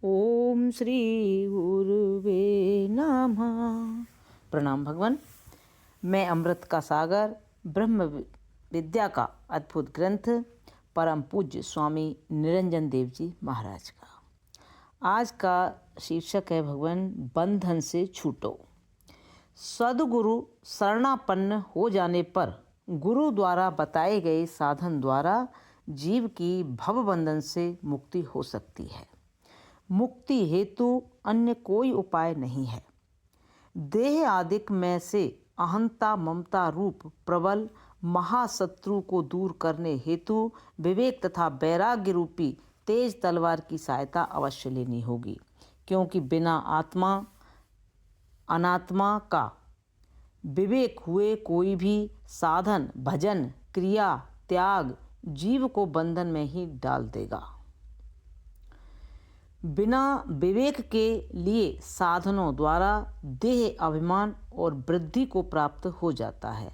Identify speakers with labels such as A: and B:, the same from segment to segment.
A: ओम श्री गुरुवे नमः। प्रणाम भगवान। मैं अमृत का सागर ब्रह्म विद्या का अद्भुत ग्रंथ परम पूज्य स्वामी निरंजन देव जी महाराज का आज का शीर्षक है भगवान बंधन से छूटो। सद्गुरु शरणापन्न हो जाने पर गुरु द्वारा बताए गए साधन द्वारा जीव की भव बंधन से मुक्ति हो सकती है। मुक्ति हेतु अन्य कोई उपाय नहीं है। देह आदिक में से अहंता ममता रूप प्रबल महाशत्रु को दूर करने हेतु विवेक तथा वैराग्य रूपी तेज तलवार की सहायता अवश्य लेनी होगी, क्योंकि बिना आत्मा अनात्मा का विवेक हुए कोई भी साधन भजन क्रिया त्याग जीव को बंधन में ही डाल देगा। बिना विवेक के लिए साधनों द्वारा देह अभिमान और वृद्धि को प्राप्त हो जाता है।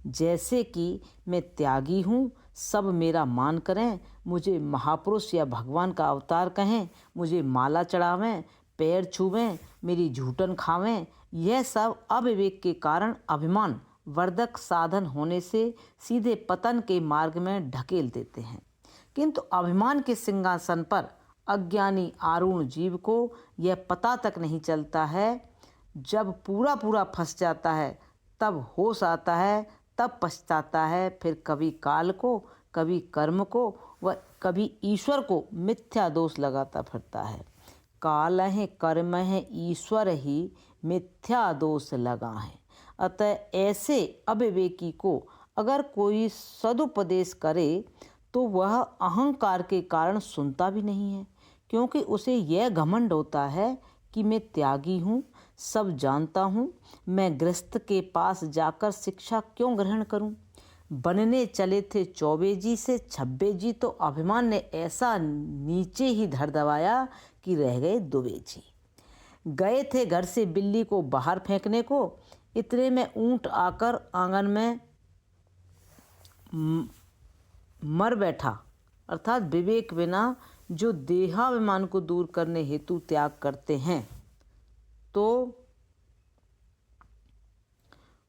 A: जैसे कि मैं त्यागी हूँ, सब मेरा मान करें, मुझे महापुरुष या भगवान का अवतार कहें, मुझे माला चढ़ावें, पैर छुवें, मेरी झूठन खावें, यह सब अविवेक के कारण अभिमान वर्धक साधन होने से सीधे पतन के मार्ग में ढकेल देते हैं। किंतु अभिमान के सिंहासन पर अज्ञानी आरूढ़ जीव को यह पता तक नहीं चलता है। जब पूरा फंस जाता है तब होश आता है, तब पछताता है, फिर कभी काल को, कभी कर्म को व कभी ईश्वर को मिथ्या दोष लगाता फिरता है। काल है कर्म है ईश्वर ही मिथ्या दोष लगा है। अतः ऐसे अविवेकी को अगर कोई सदुपदेश करे तो वह अहंकार के कारण सुनता भी नहीं है, क्योंकि उसे यह घमंड होता है कि मैं त्यागी हूँ, सब जानता हूँ, मैं गृहस्थ के पास जाकर शिक्षा क्यों ग्रहण करूँ। बनने चले थे चौबे जी से छब्बे जी तो अभिमान ने ऐसा नीचे ही धर दबाया कि रह गए दुबे जी। गए थे घर से बिल्ली को बाहर फेंकने को, इतने में ऊंट आकर आंगन में मर बैठा। अर्थात विवेक बिना जो देहाभिमान को दूर करने हेतु त्याग करते हैं तो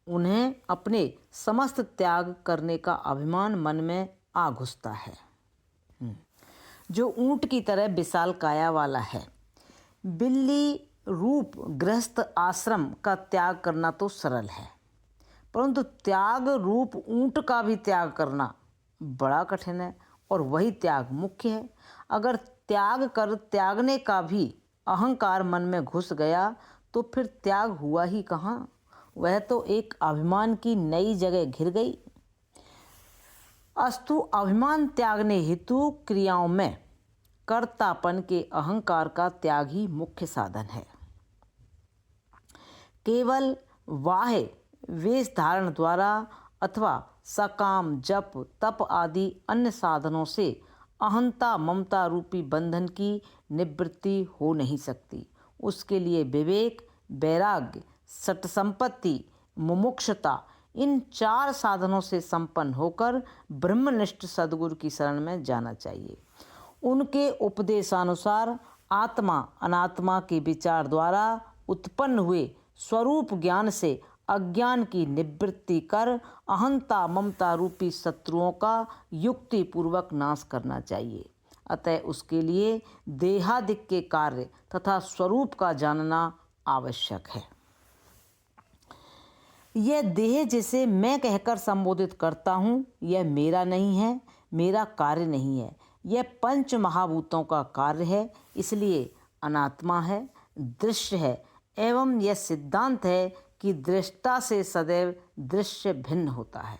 A: उन्हें अपने समस्त त्याग करने का अभिमान मन में आ घुसता है। जो ऊंट की तरह विशाल काया वाला है। बिल्ली रूप गृहस्थ आश्रम का त्याग करना तो सरल है, परंतु त्याग रूप ऊंट का भी त्याग करना बड़ा कठिन है और वही त्याग मुख्य है। अगर त्याग कर त्यागने का भी अहंकार मन में घुस गया तो फिर त्याग हुआ ही कहाँ, वह तो एक अभिमान की नई जगह घिर गई। अस्तु अभिमान त्यागने हेतु क्रियाओं में कर्तापन के अहंकार का त्याग ही मुख्य साधन है। केवल वाह्य वेश धारण द्वारा अथवा सकाम जप तप आदि अन्य साधनों से अहंता ममता रूपी बंधन की निवृत्ति हो नहीं सकती। उसके लिए विवेक वैराग्य सत्संपत्ति मुमुक्षुता इन 4 साधनों से संपन्न होकर ब्रह्मनिष्ठ सद्गुरु की शरण में जाना चाहिए। उनके उपदेशानुसार आत्मा अनात्मा के विचार द्वारा उत्पन्न हुए स्वरूप ज्ञान से अज्ञान की निवृत्ति कर अहंता ममता रूपी शत्रुओं का युक्ति पूर्वक नाश करना चाहिए। अतः उसके लिए देहादिक के कार्य तथा स्वरूप का जानना आवश्यक है। यह देह जिसे मैं कहकर संबोधित करता हूँ, यह मेरा नहीं है, मेरा कार्य नहीं है, यह पंच महाभूतों का कार्य है, इसलिए अनात्मा है, दृश्य है। एवं यह सिद्धांत है कि दृष्टा से सदैव दृश्य भिन्न होता है।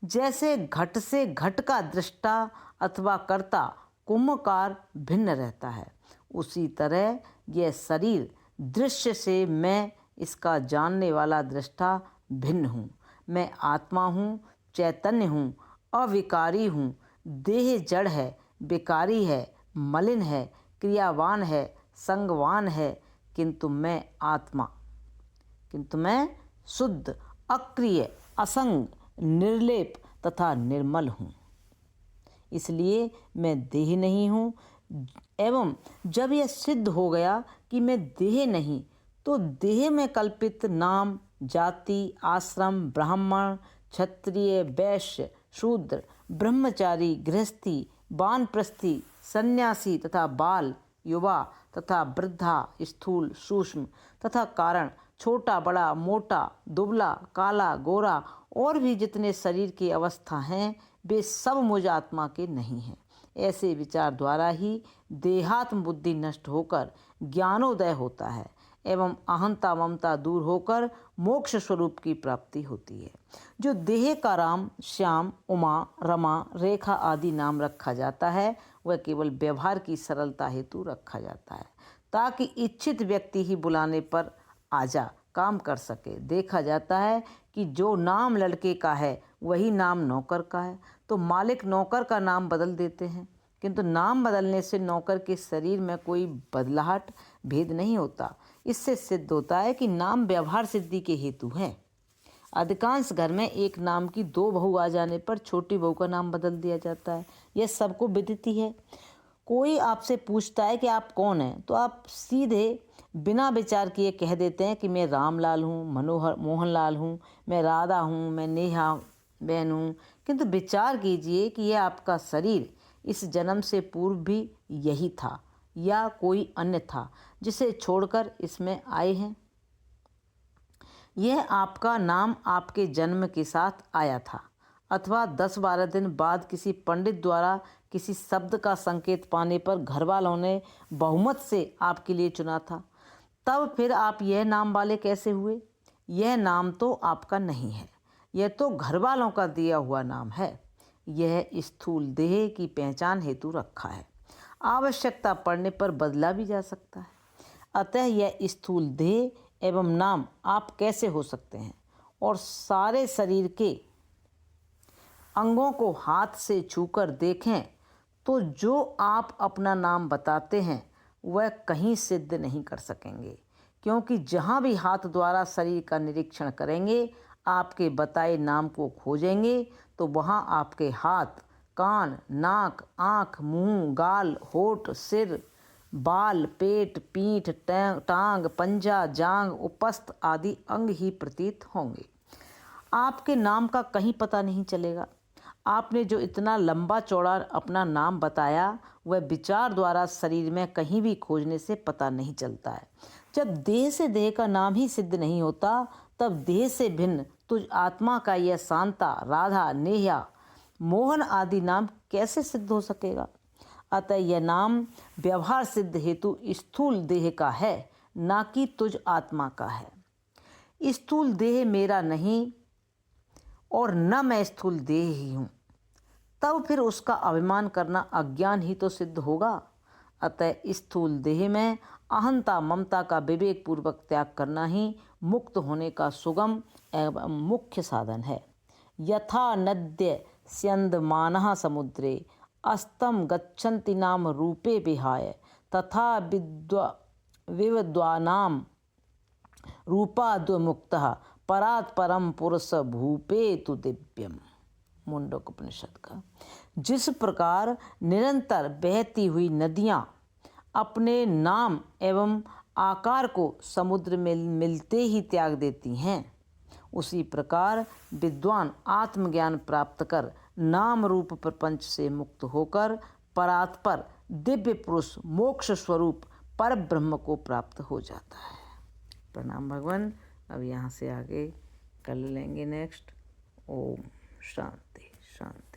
A: जैसे घट से घट का दृष्टा अथवा कर्ता कुंभकार भिन्न रहता है, उसी तरह यह शरीर दृश्य से मैं इसका जानने वाला दृष्टा भिन्न हूँ। मैं आत्मा हूँ, चैतन्य हूँ, अविकारी हूँ। देह जड़ है, विकारी है, मलिन है, क्रियावान है, संगवान है, किंतु मैं शुद्ध अक्रिय असंग निर्लेप तथा निर्मल हूँ। इसलिए मैं देह नहीं हूँ, एवं जब यह सिद्ध हो गया कि मैं देह नहीं, तो देह में कल्पित नाम, जाति, आश्रम, ब्राह्मण, क्षत्रिय, वैश्य, शूद्र, ब्रह्मचारी, गृहस्थी, वानप्रस्थी, सन्यासी तथा बाल, युवा तथा वृद्धा, स्थूल, सूक्ष्म तथा कारण, छोटा, बड़ा, मोटा, दुबला, काला, गोरा और भी जितने शरीर की अवस्था हैं, वे सब मुझ आत्मा के नहीं हैं। ऐसे विचार द्वारा ही देहात्म बुद्धि नष्ट होकर ज्ञानोदय होता है एवं अहंता ममता दूर होकर मोक्ष स्वरूप की प्राप्ति होती है। जो देह का राम, श्याम, उमा, रमा, रेखा आदि नाम रखा जाता है, वह केवल व्यवहार की सरलता हेतु रखा जाता है, ताकि इच्छित व्यक्ति ही बुलाने पर आजा काम कर सके। देखा जाता है कि जो नाम लड़के का है वही नाम नौकर का है, तो मालिक नौकर का नाम बदल देते हैं, किंतु नाम बदलने से नौकर के शरीर में कोई बदलाहट भेद नहीं होता। इससे सिद्ध होता है कि नाम व्यवहार सिद्धि के हेतु है। अधिकांश घर में एक नाम की दो बहू आ जाने पर छोटी बहू का नाम बदल दिया जाता है। यह सबको विदित ही है। कोई आपसे पूछता है कि आप कौन हैं, तो आप सीधे बिना विचार किए कह देते हैं कि मैं रामलाल हूँ, मोहनलाल हूँ, मैं राधा हूँ, मैं नेहा बहन हूँ। किंतु विचार कीजिए कि यह आपका शरीर इस जन्म से पूर्व भी यही था या कोई अन्य था जिसे छोड़कर इसमें आए हैं। यह आपका नाम आपके जन्म के साथ आया था अथवा 10-12 दिन बाद किसी पंडित द्वारा किसी शब्द का संकेत पाने पर घर वालों ने बहुमत से आपके लिए चुना था। तब फिर आप यह नाम वाले कैसे हुए? यह नाम तो आपका नहीं है, यह तो घर वालों का दिया हुआ नाम है। यह स्थूल देह की पहचान हेतु रखा है, आवश्यकता पड़ने पर बदला भी जा सकता है। अतः यह स्थूल देह एवं नाम आप कैसे हो सकते हैं? और सारे शरीर के अंगों को हाथ से छूकर देखें तो जो आप अपना नाम बताते हैं वह कहीं सिद्ध नहीं कर सकेंगे, क्योंकि जहाँ भी हाथ द्वारा शरीर का निरीक्षण करेंगे, आपके बताए नाम को खोजेंगे, तो वहाँ आपके हाथ, कान, नाक, आँख, मुंह, गाल, होठ, सिर, बाल, पेट, पीठ, टांग, पंजा, जांग, उपस्थ आदि अंग ही प्रतीत होंगे। आपके नाम का कहीं पता नहीं चलेगा। आपने जो इतना लंबा चौड़ा अपना नाम बताया, वह विचार द्वारा शरीर में कहीं भी खोजने से पता नहीं चलता है। जब देह से देह का नाम ही सिद्ध नहीं होता, तब देह से भिन्न तुझ आत्मा का यह शांता, राधा, नेहा, मोहन आदि नाम कैसे सिद्ध हो सकेगा? अतः यह नाम व्यवहार सिद्ध हेतु स्थूल देह का है, ना कि तुझ आत्मा का है। स्थूल देह मेरा नहीं और न मैं स्थूल देह ही हूँ, तब फिर उसका अभिमान करना अज्ञान ही तो सिद्ध होगा। अतः स्थूल देह में अहंता ममता का विवेक पूर्वक त्याग करना ही मुक्त होने का सुगम एवं मुख्य साधन है। यथा नद्य स्यंदमानः समुद्रे अस्तम गच्छन्ति नाम रूपे विहाय, तथा विद्वानां रूपाद्वमुक्तः परात् परम पुरुष भूपेतु दिव्यम। मुंडक उपनिषद का। जिस प्रकार निरंतर बहती हुई नदियाँ अपने नाम एवं आकार को समुद्र में मिलते ही त्याग देती हैं, उसी प्रकार विद्वान आत्मज्ञान प्राप्त कर नाम रूप प्रपंच से मुक्त होकर परात्पर दिव्य पुरुष मोक्ष स्वरूप पर ब्रह्म को प्राप्त हो जाता है। प्रणाम भगवान। अब यहाँ से आगे कल लेंगे नेक्स्ट। ओम शांति शांति।